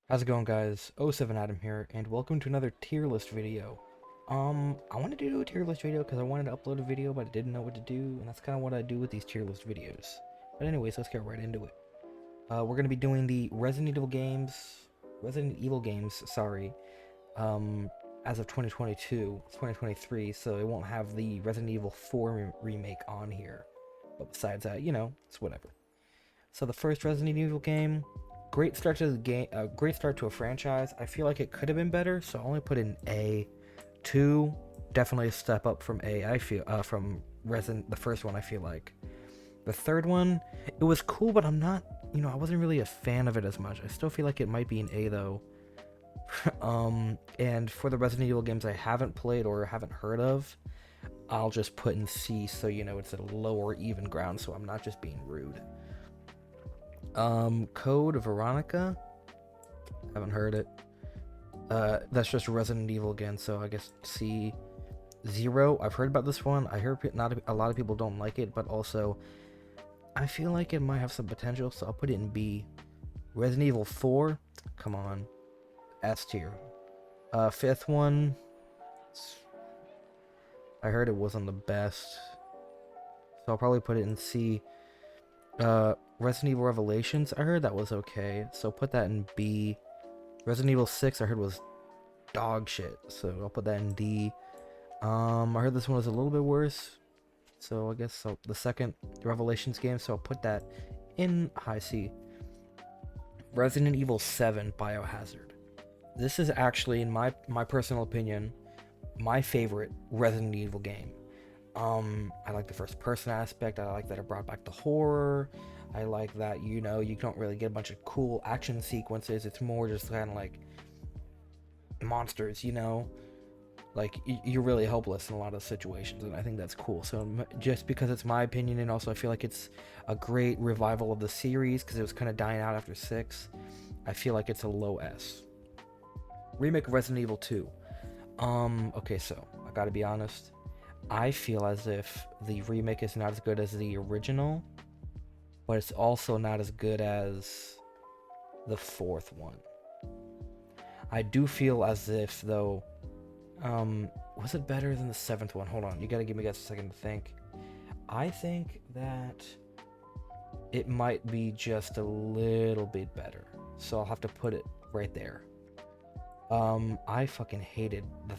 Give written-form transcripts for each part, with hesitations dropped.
How's it going, guys? 07 Adam here, and welcome to another tier list video. I wanted to do a tier list video because I wanted to upload a video, but I didn't know what to do, and that's kind of what I do with these tier list videos. But anyways, let's get right into it. We're gonna be doing the Resident Evil games, sorry, as of 2022, 2023, so it won't have the Resident Evil 4 remake on here. But besides that, it's whatever. So the first Resident Evil game, great start to the game, great start to a franchise. I feel like it could have been better, so I only put in A. Two, definitely a step up from A. I feel from Resident the first one. I feel like the third one, it was cool, but I'm not, I wasn't really a fan of it as much. I still feel like it might be an A though. And for the Resident Evil games I haven't played or haven't heard of, I'll just put in C, so it's at a lower even ground, so I'm not just being rude. Code Veronica. Haven't heard it. That's just Resident Evil again, so I guess C. Zero. I've heard about this one. I heard not a lot of people don't like it, but also I feel like it might have some potential, so I'll put it in B. Resident Evil 4. Come on. S tier. Fifth one. I heard it wasn't the best, so I'll probably put it in C. Resident Evil Revelations, I heard that was okay, so put that in B. Resident Evil 6, I heard was dog shit, so I'll put that in D. I heard this one was a little bit worse, so I guess the second Revelations game, so I'll put that in high C. Resident Evil 7 Biohazard. This is actually, in my personal opinion, my favorite Resident Evil game. I like the first person aspect. I like that it brought back the horror. I like that, you don't really get a bunch of cool action sequences. It's more just kind of like monsters, like you're really helpless in a lot of situations, and I think that's cool. So just because it's my opinion, and also I feel like it's a great revival of the series because it was kind of dying out after 6, I feel like it's a low S. Remake of Resident Evil 2. Okay, so I gotta be honest. I feel as if the remake is not as good as the original, but it's also not as good as the fourth one. I do feel as if, though, was it better than the seventh one? Hold on, you gotta give me guys a second to think. I think that it might be just a little bit better, so I'll have to put it right there. I fucking hated the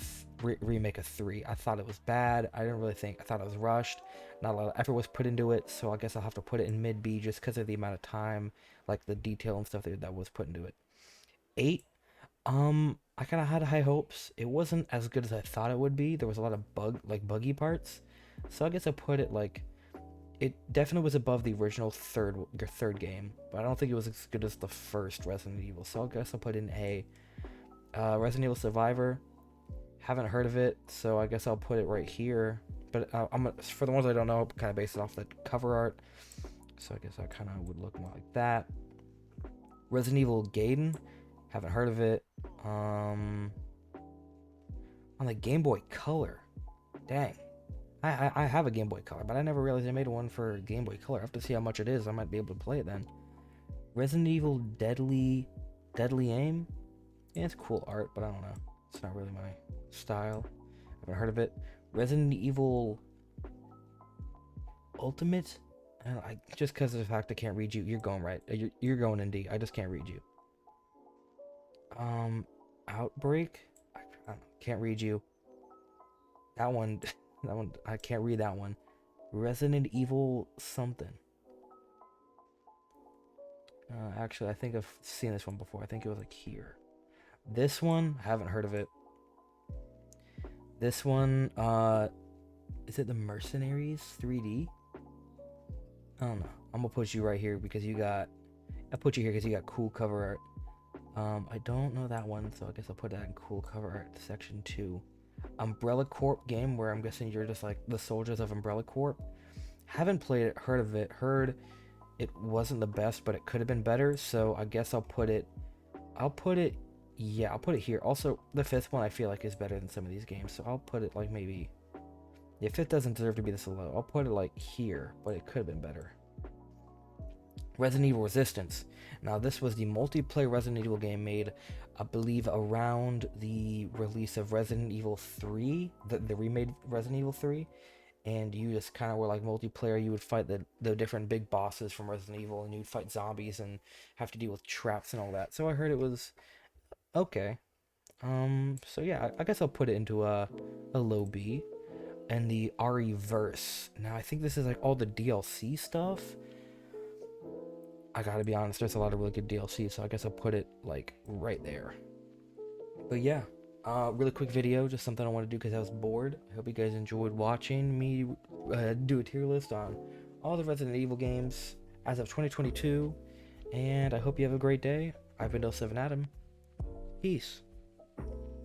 remake of 3. I thought it was bad. I thought it was rushed. Not a lot of effort was put into it, so I guess I'll have to put it in mid B just because of the amount of time, like the detail and stuff that was put into it. 8, I kind of had high hopes. It wasn't as good as I thought it would be. There was a lot of buggy parts, so I guess I put it like, it definitely was above the original third game, but I don't think it was as good as the first Resident Evil, so I guess I'll put in A. Resident Evil Survivor, haven't heard of it, so I guess I'll put it right here. But for the ones I don't know, kind of based it off the cover art, so I guess I kind of would look more like that. Resident Evil Gaiden, haven't heard of it. On the Game Boy Color, dang, I have a Game Boy Color, but I never realized they made one for Game Boy Color. I have to see how much it is. I might be able to play it then. Resident Evil Deadly Aim. Yeah, it's cool art, but I don't know. It's not really my style. I haven't heard of it. Resident Evil Ultimate? Just because of the fact I can't read you. You're going right. You're going in D. I just can't read you. Outbreak? I can't read you. That one, I can't read that one. Resident Evil something. Actually, I think I've seen this one before. I think it was like here. This one, haven't heard of it. This one, is it the Mercenaries 3D? I don't know. I'm gonna put you right here because I put you here because you got cool cover art. I don't know that one, so I guess I'll put that in cool cover art section 2. Umbrella Corp game, where I'm guessing you're just like the soldiers of Umbrella Corp. Haven't played it, heard of it, heard it wasn't the best, but it could have been better, so I guess I'll put it here. Also, the fifth one I feel like is better than some of these games, so I'll put it like maybe... The fifth doesn't deserve to be this low. I'll put it like here, but it could have been better. Resident Evil Resistance. Now, this was the multiplayer Resident Evil game made, I believe, around the release of Resident Evil 3, the remade Resident Evil 3. And you just kind of were like multiplayer. You would fight the different big bosses from Resident Evil, and you'd fight zombies and have to deal with traps and all that. So I heard it was okay. So yeah, I guess I'll put it into a low B. And the RE verse. Now I think this is like all the DLC stuff. I gotta be honest, there's a lot of really good DLC, so I guess I'll put it like right there. But yeah, really quick video, just something I want to do because I was bored. I hope you guys enjoyed watching me do a tier list on all the Resident Evil games as of 2022. And I hope you have a great day. I've been 07 Adam. Peace.